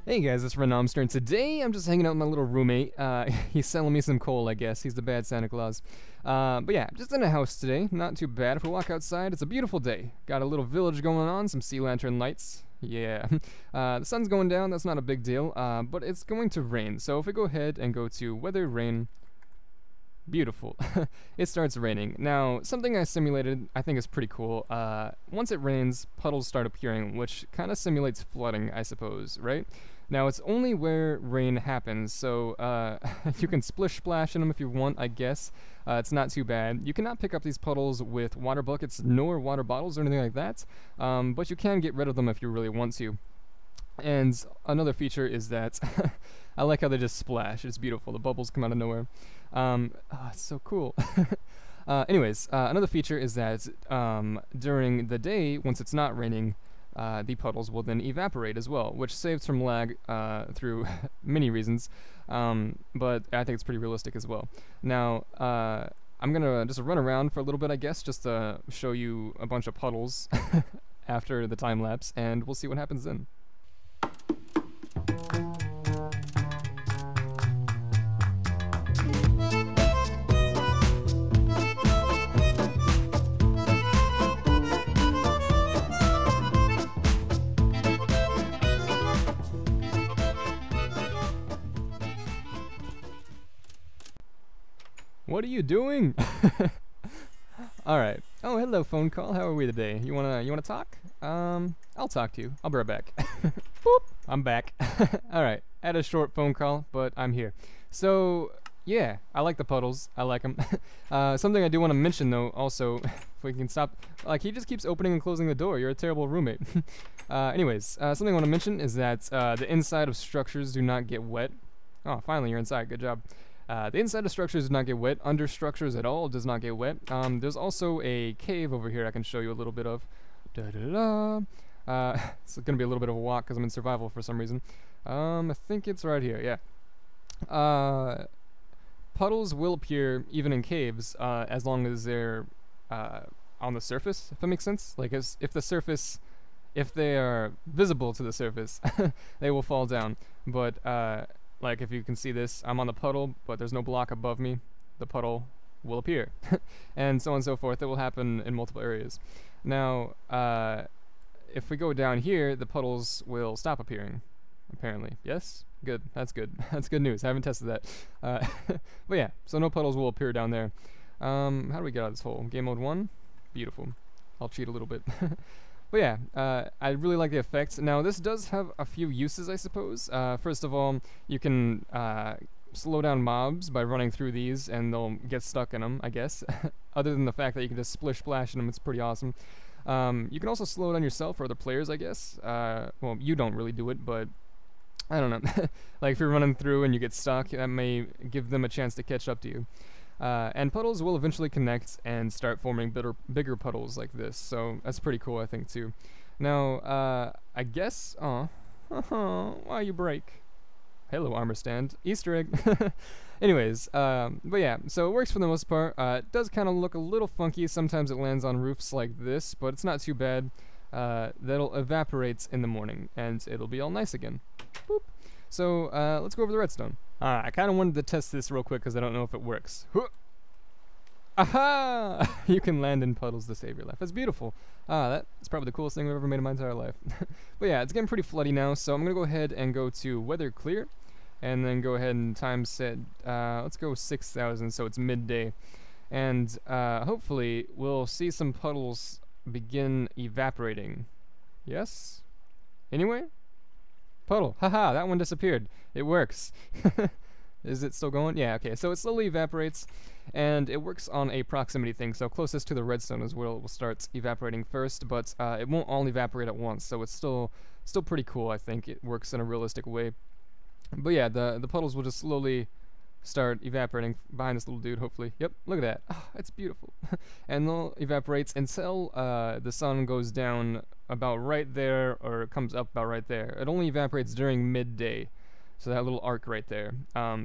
Hey guys, it's Renomster, and today I'm just hanging out with my little roommate. He's selling me some coal, I guess. He's the bad Santa Claus. But yeah, just in the house today. Not too bad. If we walk outside, it's a beautiful day. Got a little village going on, some sea lantern lights. Yeah. The sun's going down, that's not a big deal. But it's going to rain. So if we go ahead and go to weather, rain, beautiful. It starts raining. Now, something I simulated I think is pretty cool. Once it rains, puddles start appearing, which kind of simulates flooding, I suppose, right? Now, it's only where rain happens, so you can splish splash in them if you want, I guess. It's not too bad. You cannot pick up these puddles with water buckets nor water bottles or anything like that, but you can get rid of them if you really want to. And another feature is that I like how they just splash. It's beautiful. The bubbles come out of nowhere. It's so cool. Anyways, another feature is that during the day, once it's not raining, the puddles will then evaporate as well, which saves from lag through many reasons, but I think it's pretty realistic as well. Now, I'm gonna just run around for a little bit, I guess, just to show you a bunch of puddles after the time lapse, and we'll see what happens then. What are you doing? Alright. Oh, hello, phone call. How are we today? You wanna talk? I'll talk to you. I'll be right back. Boop. I'm back. Alright. Had a short phone call, but I'm here. So, yeah, I like the puddles. I like them. Something I do want to mention, though, also, if we can stop. Like, he just keeps opening and closing the door. You're a terrible roommate. Anyways, something I want to mention is that the inside of structures do not get wet. Oh, finally, you're inside. Good job. The inside of structures do not get wet. Under structures at all does not get wet. There's also a cave over here I can show you a little bit of. It's going to be a little bit of a walk because I'm in survival for some reason. I think it's right here, yeah. Puddles will appear even in caves as long as they're on the surface, if that makes sense. Like, if they are visible to the surface, they will fall down. But, like, if you can see this, I'm on the puddle, but there's no block above me. The puddle will appear. And so on and so forth. It will happen in multiple areas. Now, if we go down here, the puddles will stop appearing, apparently. Yes? Good. That's good. That's good news. I haven't tested that. But yeah, so no puddles will appear down there. How do we get out of this hole? Game mode 1? Beautiful. I'll cheat a little bit. But yeah, I really like the effects. Now, this does have a few uses, I suppose. First of all, you can slow down mobs by running through these, and they'll get stuck in them, I guess. Other than the fact that you can just splish splash in them, it's pretty awesome. You can also slow down yourself or other players, I guess. Well, you don't really do it, but I don't know. Like, if you're running through and you get stuck, that may give them a chance to catch up to you. And puddles will eventually connect and start forming bigger puddles like this, so that's pretty cool, I think, too. Now, I guess, why you break? Hello, armor stand. Easter egg. Anyways, but yeah, so it works for the most part. It does kind of look a little funky. Sometimes it lands on roofs like this, but it's not too bad. That'll evaporate in the morning, and it'll be all nice again. Boop. So, let's go over the redstone. I kind of wanted to test this real quick because I don't know if it works. Aha! You can land in puddles to save your life. That's beautiful. That's probably the coolest thing I've ever made in my entire life. But yeah, it's getting pretty floody now, so I'm going to go ahead and go to weather clear. And then go ahead and time set, let's go 6,000, so it's midday. And hopefully we'll see some puddles begin evaporating. Yes? Anyway? Puddle. Haha, that one disappeared. It works. Is it still going? Yeah, okay. So it slowly evaporates, and it works on a proximity thing. So closest to the redstone is where it will start evaporating first, but it won't all evaporate at once. So it's still pretty cool, I think. It works in a realistic way. But yeah, the puddles will just slowly start evaporating behind this little dude, hopefully. Yep, look at that. Oh, it's beautiful. And they'll evaporate until the sun goes down about right there, or comes up about right there. It only evaporates during midday, so that little arc right there.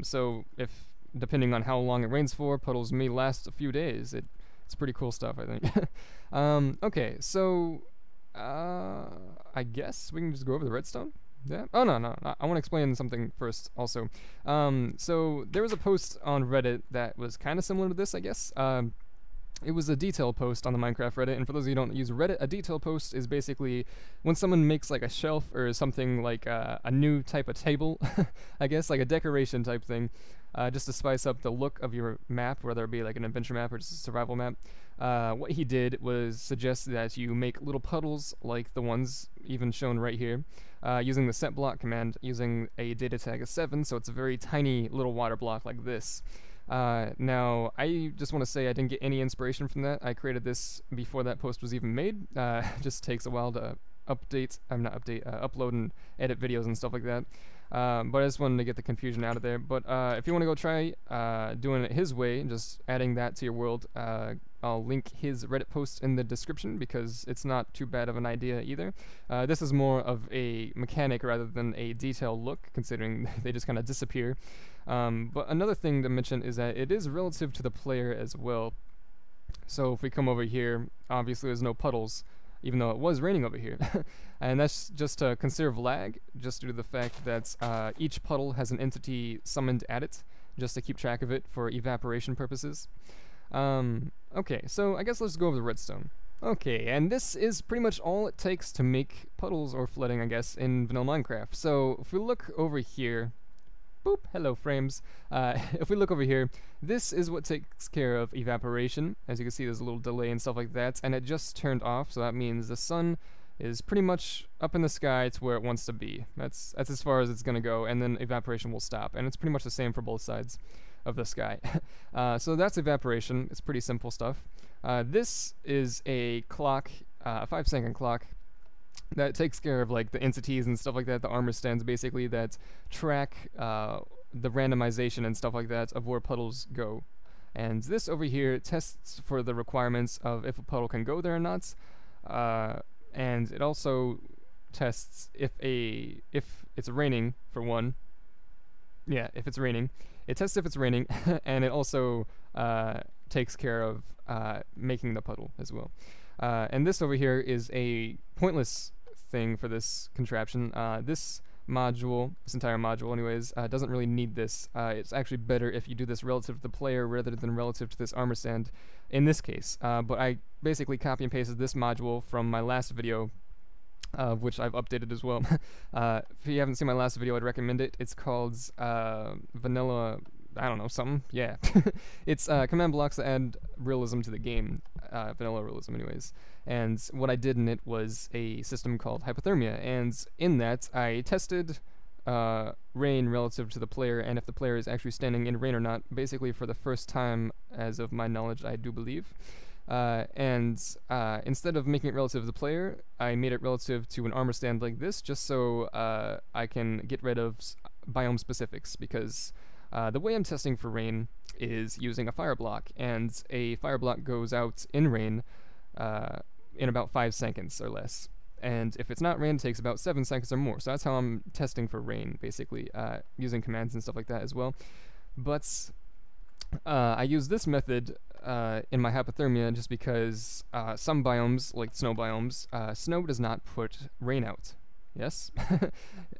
So if, depending on how long it rains for, puddles may last a few days. It's pretty cool stuff, I think. Okay, so I guess we can just go over the redstone. Yeah. Oh no. I want to explain something first. Also, so there was a post on Reddit that was kind of similar to this, I guess. It was a detail post on the Minecraft Reddit, and for those of you who don't use Reddit, a detail post is basically when someone makes like a shelf or something like a new type of table, I guess, like a decoration type thing, just to spice up the look of your map, whether it be like an adventure map or just a survival map. What he did was suggest that you make little puddles like the ones even shown right here, using the set block command, using a data tag of 7, so it's a very tiny little water block like this. Now, I just want to say I didn't get any inspiration from that. I created this before that post was even made. It just takes a while to upload and edit videos and stuff like that. But I just wanted to get the confusion out of there. But if you want to go try doing it his way, just adding that to your world, I'll link his Reddit post in the description because it's not too bad of an idea either. This is more of a mechanic rather than a detailed look, considering they just kind of disappear. But another thing to mention is that it is relative to the player as well. So if we come over here, obviously there's no puddles, even though it was raining over here. And that's just to conserve lag, just due to the fact that each puddle has an entity summoned at it, just to keep track of it for evaporation purposes. Okay, so I guess let's go over the redstone. Okay, and this is pretty much all it takes to make puddles or flooding, I guess, in vanilla Minecraft. So if we look over here, boop, hello frames. If we look over here, this is what takes care of evaporation. As you can see, there's a little delay and stuff like that, and it just turned off, so that means the sun is pretty much up in the sky to where it wants to be. That's as far as it's gonna go, and then evaporation will stop, and it's pretty much the same for both sides of the sky. So that's evaporation. It's pretty simple stuff. This is a clock, a 5-second clock that takes care of like the entities and stuff like that, the armor stands basically that track the randomization and stuff like that of where puddles go. And this over here tests for the requirements of if a puddle can go there or not, and it also tests if it's raining, for one. Yeah, if it's raining. It tests if it's raining, and it also takes care of making the puddle as well. And this over here is a pointless thing for this contraption. This entire module anyways, doesn't really need this. It's actually better if you do this relative to the player rather than relative to this armor stand in this case. But I basically copy and pasted this module from my last video, which I've updated as well. If you haven't seen my last video, I'd recommend it. It's called Vanilla, I don't know, something. Yeah. It's command blocks that add realism to the game. Vanilla realism anyways. And what I did in it was a system called hypothermia, and in that I tested rain relative to the player, and if the player is actually standing in rain or not, basically for the first time, as of my knowledge, I do believe. Instead of making it relative to the player, I made it relative to an armor stand like this, just so I can get rid of biome specifics, because the way I'm testing for rain is using a fire block, and a fire block goes out in rain in about 5 seconds or less. And if it's not rain, it takes about 7 seconds or more. So that's how I'm testing for rain, basically, using commands and stuff like that as well. But I use this method in my hypothermia just because some biomes, like snow biomes, snow does not put rain out. Yes?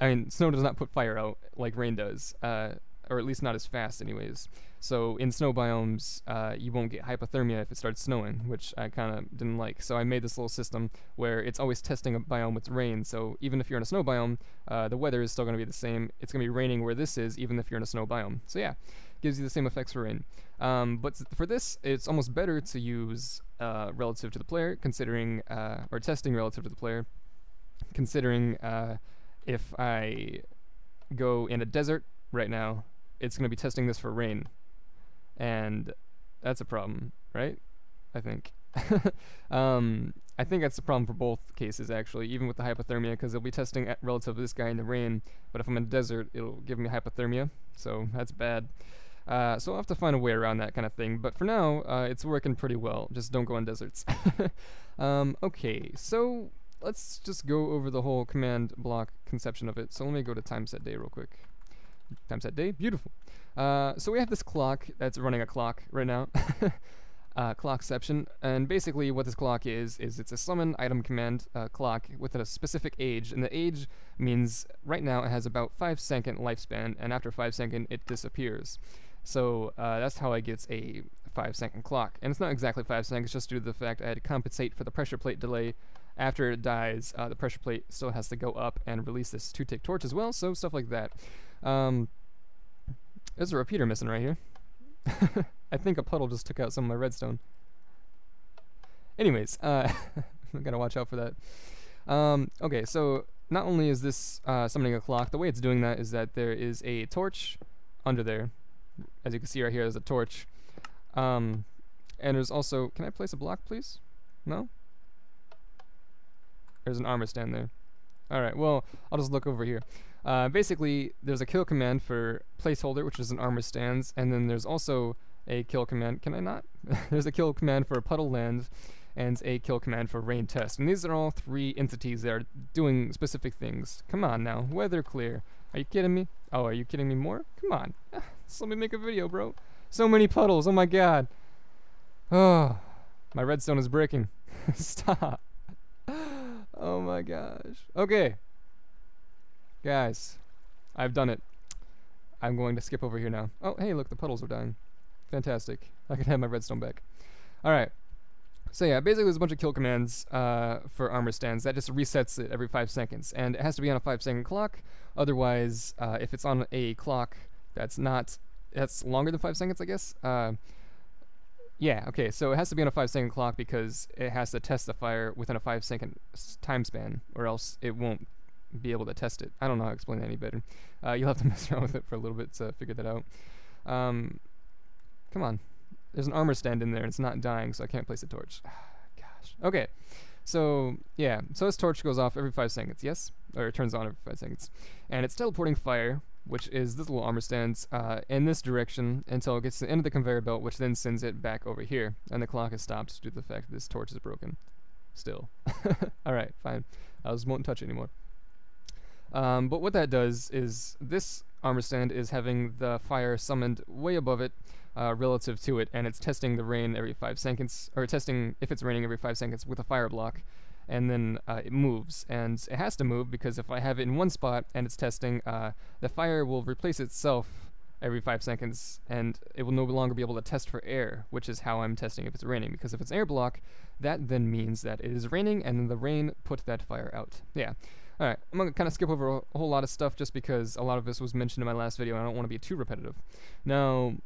I mean, snow does not put fire out like rain does, or at least not as fast anyways. So in snow biomes, you won't get hypothermia if it starts snowing, which I kind of didn't like. So I made this little system where it's always testing a biome with rain. So even if you're in a snow biome, the weather is still going to be the same. It's going to be raining where this is, even if you're in a snow biome. So yeah, gives you the same effects for rain. But for this, it's almost better to use relative to the player, considering, or testing relative to the player, considering if I go in a desert right now, it's going to be testing this for rain. And that's a problem, right? I think. I think that's the problem for both cases, actually, even with the hypothermia, because it'll be testing at relative to this guy in the rain, but if I'm in a desert, it'll give me hypothermia, so that's bad. So I'll have to find a way around that kind of thing, but for now, it's working pretty well. Just don't go in deserts. Okay, so let's just go over the whole command block conception of it. So let me go to time set day real quick. Time set day, beautiful. So we have this clock that's running a clock right now. clockception, and basically what this clock is it's a summon item command clock with a specific age, and the age means right now it has about 5-second lifespan, and after 5 seconds it disappears. So that's how I get a 5-second clock, and it's not exactly 5 seconds, just due to the fact I had to compensate for the pressure plate delay. After it dies, the pressure plate still has to go up and release this 2-tick torch as well, so stuff like that. There's a repeater missing right here. I think a puddle just took out some of my redstone. Anyways, I gotta watch out for that. Okay, so not only is this summoning a clock, the way it's doing that is that there is a torch under there. As you can see right here, there's a torch. And there's also... Can I place a block, please? No? There's an armor stand there. Alright, well, I'll just look over here. Basically, there's a kill command for placeholder, which is an armor stands, and then there's also a kill command. Can I not? There's a kill command for puddle land, and a kill command for rain test. And these are all 3 entities that are doing specific things. Come on now, weather clear. Are you kidding me? Oh, are you kidding me more? Come on. Just let me make a video, bro. So many puddles, oh my god. Oh, my redstone is breaking. Stop. Oh my gosh. Okay. Guys, I've done it. I'm going to skip over here now. Oh, hey, look, the puddles are dying. Fantastic. I can have my redstone back. Alright. So yeah, basically there's a bunch of kill commands for armor stands that just resets it every 5 seconds. And it has to be on a 5-second clock. Otherwise, if it's on a clock that's longer than 5 seconds, I guess. Yeah, okay, so it has to be on a 5-second clock because it has to test the fire within a 5-second time span, or else it won't be able to test it. I don't know how to explain that any better. You'll have to mess around with it for a little bit to figure that out. Come on. There's an armor stand in there and it's not dying, so I can't place a torch. Gosh. Okay. So, yeah. So this torch goes off every 5 seconds, yes? Or it turns on every 5 seconds. And it's teleporting fire, which is this little armor stand, in this direction until it gets to the end of the conveyor belt, which then sends it back over here. And the clock is stopped due to the fact that this torch is broken. Still. Alright, fine. I just won't touch it anymore. But what that does is this armor stand is having the fire summoned way above it relative to it, and it's testing the rain every 5 seconds, or testing if it's raining every 5 seconds with a fire block, and then it moves, and it has to move because if I have it in one spot and it's testing, the fire will replace itself every 5 seconds, and it will no longer be able to test for air, which is how I'm testing if it's raining, because if it's air block, that then means that it is raining, and then the rain put that fire out. Yeah. Alright, I'm going to kind of skip over a whole lot of stuff just because a lot of this was mentioned in my last video and I don't want to be too repetitive. Now,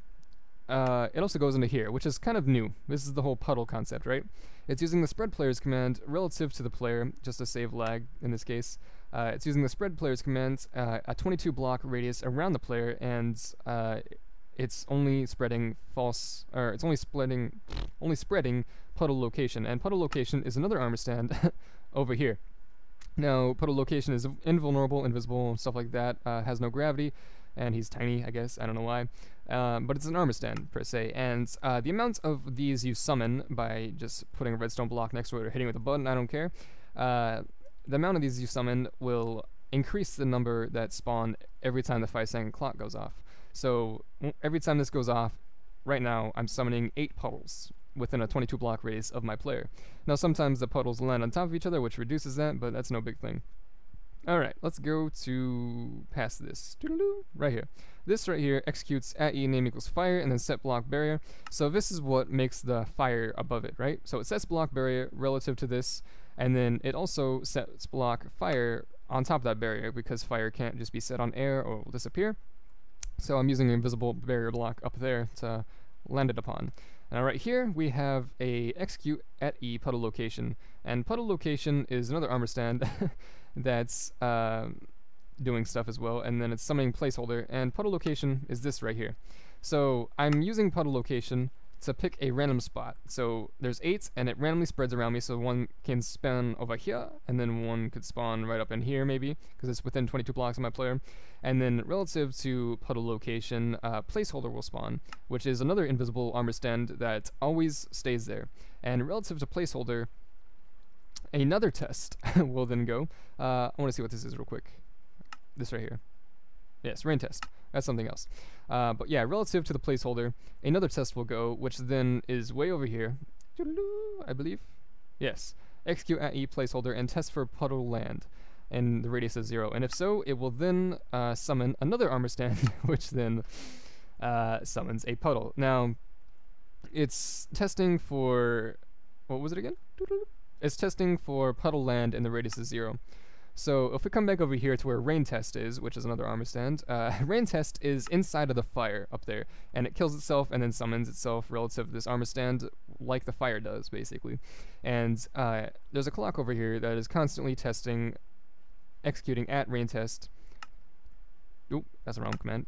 it also goes into here, which is kind of new. This is the whole puddle concept, right? It's using the spread players command relative to the player, just to save lag in this case. It's using the spread players command, a 22 block radius around the player, and it's only spreading only spreading puddle location, and puddle location is another armor stand over here. Now, puddle location is invulnerable, invisible, stuff like that, has no gravity, and he's tiny, I guess, I don't know why, but it's an armor stand, per se, and the amount of these you summon by just putting a redstone block next to it or hitting with a button, I don't care, the amount of these you summon will increase the number that spawn every time the 5-second clock goes off. So, every time this goes off, right now, I'm summoning 8 puddles within a 22 block radius of my player. Now sometimes the puddles land on top of each other, which reduces that, but that's no big thing. Alright, let's go to past this. Right here. This right here executes @e name equals fire and then set block barrier. So this is what makes the fire above it, right? So it sets block barrier relative to this, and then it also sets block fire on top of that barrier because fire can't just be set on air or it will disappear. So I'm using an invisible barrier block up there to land it upon. Now right here we have a execute @e puddle location, and puddle location is another armor stand that's doing stuff as well, and then it's summoning placeholder, and puddle location is this right here. So I'm using puddle location to pick a random spot. So there's 8 and it randomly spreads around me, so one can spawn over here and then one could spawn right up in here maybe because it's within 22 blocks of my player. And then relative to puddle location, placeholder will spawn, which is another invisible armor stand that always stays there. And relative to placeholder, another test will then go. I want to see what this is real quick. This right here. Yes, rain test. That's something else. But yeah, relative to the placeholder, another test will go, which then is way over here, I believe. Yes. Execute at E placeholder and test for puddle land, and the radius is 0. And if so, it will then summon another armor stand, which then summons a puddle. Now, it's testing for, what was it again? It's testing for puddle land and the radius is 0. So if we come back over here to where rain test is, which is another armor stand, rain test is inside of the fire up there, and it kills itself and then summons itself relative to this armor stand, like the fire does, basically. And there's a clock over here that is constantly testing, executing at rain test. Oop, that's the wrong command.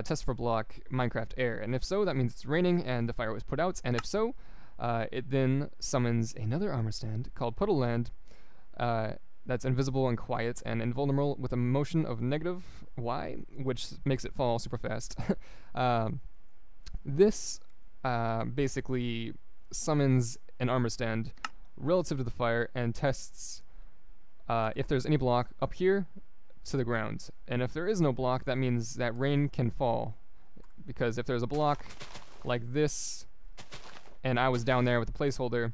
Test for block Minecraft air, and if so, that means it's raining and the fire was put out, and if so, it then summons another armor stand called Puddle Land, that's invisible and quiet and invulnerable with a motion of negative y, which makes it fall super fast. This basically summons an armor stand relative to the fire and tests if there's any block up here to the ground. And if there is no block, that means that rain can fall. Because if there's a block like this, and I was down there with the placeholder,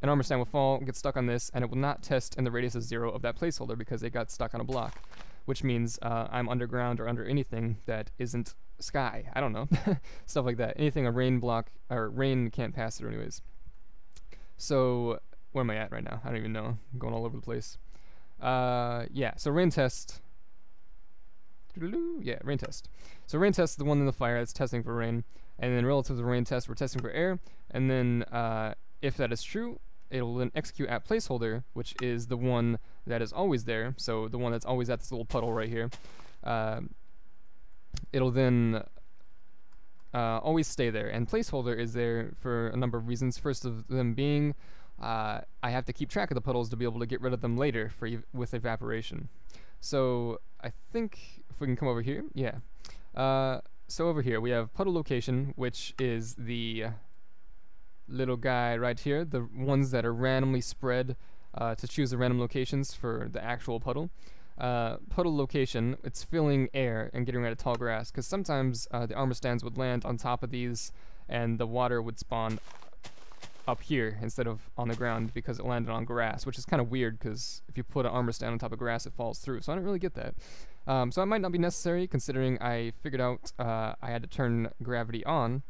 an armor stand will fall, get stuck on this, and it will not test in the radius of 0 of that placeholder because it got stuck on a block. Which means I'm underground or under anything that isn't sky. I don't know. Stuff like that. Anything a rain block, or rain can't pass through anyways. So, where am I at right now? I don't even know. I'm going all over the place. Yeah, so rain test. Yeah, rain test. So rain test is the one in the fire that's testing for rain, and then relative to the rain test, we're testing for air, and then if that is true, it'll then execute at placeholder, which is the one that is always there, so the one that's always at this little puddle right here. It'll then always stay there, and placeholder is there for a number of reasons. First of them being, I have to keep track of the puddles to be able to get rid of them later for with evaporation. So I think if we can come over here, yeah. So over here we have puddle location, which is the little guy right here, the ones that are randomly spread to choose the random locations for the actual puddle. Puddle location, it's filling air and getting rid of tall grass, because sometimes the armor stands would land on top of these and the water would spawn up here instead of on the ground because it landed on grass, which is kind of weird because if you put an armor stand on top of grass it falls through, so I don't really get that. So it might not be necessary considering I figured out I had to turn gravity on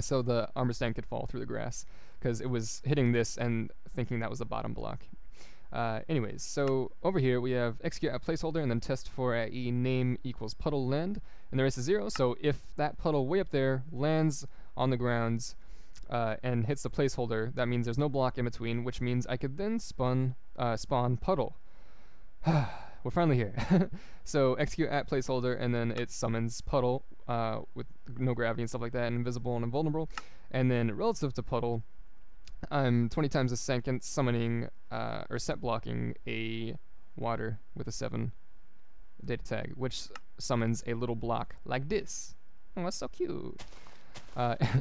so the armor stand could fall through the grass because it was hitting this and thinking that was the bottom block. Anyways, so over here we have execute at placeholder and then test for at E name equals puddle land, and the rest is 0, so if that puddle way up there lands on the ground and hits the placeholder, that means there's no block in between, which means I could then spawn puddle. We're finally here. So execute at placeholder and then it summons puddle with no gravity and stuff like that, and invisible and invulnerable, and then relative to puddle, I'm 20 times a second summoning or set blocking a water with a 7 data tag, which summons a little block like this. Oh, that's so cute.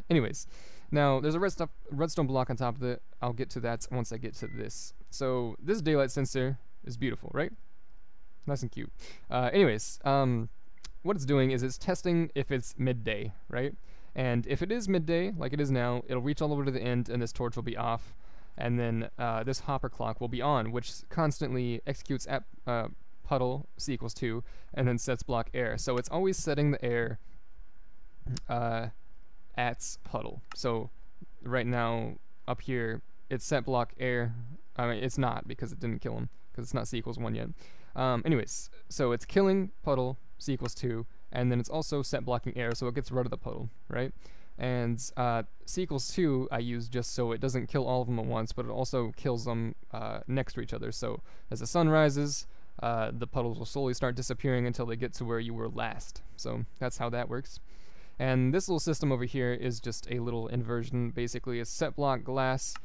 Anyways, now there's a redstone block on top of it. I'll get to that once I get to this. So this daylight sensor is beautiful, right? Nice and cute. Anyways, what it's doing is it's testing if it's midday, right? And if it is midday, like it is now, it'll reach all the way to the end and this torch will be off, and then this hopper clock will be on, which constantly executes at puddle c equals 2 and then sets block air. So it's always setting the air at puddle. So right now up here it's set block air. I mean, it's not because it didn't kill him because it's not c equals 1 yet. Anyways, so it's killing puddle c equals 2, and then it's also set blocking air, so it gets rid of the puddle, right? And c equals 2 I use just so it doesn't kill all of them at once, but it also kills them next to each other. So as the sun rises, the puddles will slowly start disappearing until they get to where you were last. So that's how that works. And this little system over here is just a little inversion. Basically, it's set block glass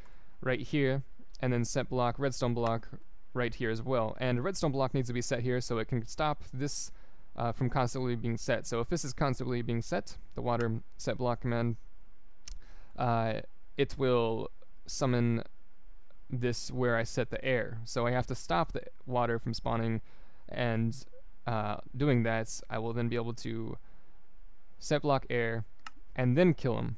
right here, and then set block redstone block right here as well. And redstone block needs to be set here so it can stop this from constantly being set. So if this is constantly being set, the water set block command, it will summon this where I set the air. So I have to stop the water from spawning and doing that, I will then be able to set block air and then kill him,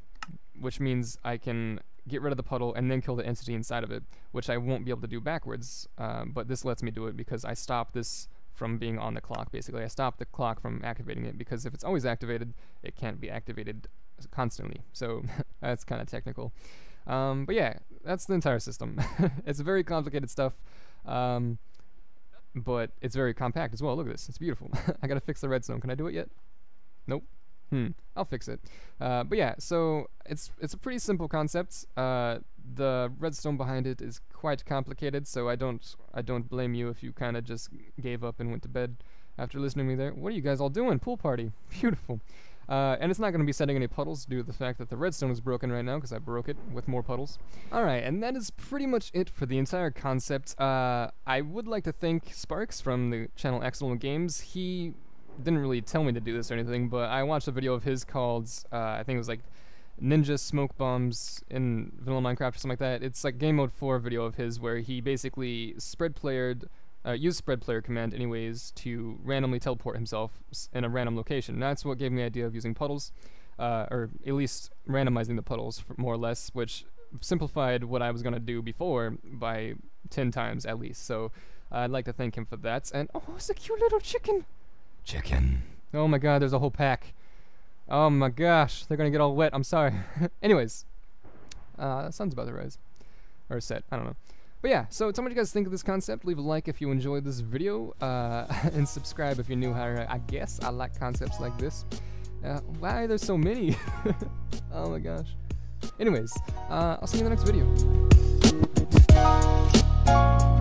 which means I can get rid of the puddle and then kill the entity inside of it, which I won't be able to do backwards, but this lets me do it because I stop this from being on the clock. Basically, I stop the clock from activating it, because if it's always activated, it can't be activated constantly. So that's kind of technical. But yeah, that's the entire system. It's very complicated stuff, but it's very compact as well. Look at this, it's beautiful. I gotta fix the redstone. Can I do it yet? Nope. I'll fix it. But yeah, so it's a pretty simple concept. The redstone behind it is quite complicated, so I don't blame you if you kind of just gave up and went to bed after listening to me there. What are you guys all doing? Pool party. Beautiful. And it's not going to be setting any puddles due to the fact that the redstone is broken right now, because I broke it with more puddles. Alright, and that is pretty much it for the entire concept. I would like to thank Sparks from the channel Accidental Games. He didn't really tell me to do this or anything, but I watched a video of his called, I think it was like Ninja Smoke Bombs in Vanilla Minecraft or something like that. It's like Game Mode 4 video of his where he basically used spread player command anyways to randomly teleport himself in a random location. And that's what gave me the idea of using puddles, or at least randomizing the puddles more or less, which simplified what I was going to do before by 10 times at least. So I'd like to thank him for that. And oh, it's a cute little chicken. Oh my god, there's a whole pack. Oh my gosh, they're gonna get all wet. I'm sorry. Anyways, sun's about to rise. Or set, I don't know. But yeah, so tell me what you guys think of this concept. Leave a like if you enjoyed this video, and subscribe if you're new. I guess I like concepts like this. Why are there so many? Oh my gosh. Anyways, I'll see you in the next video.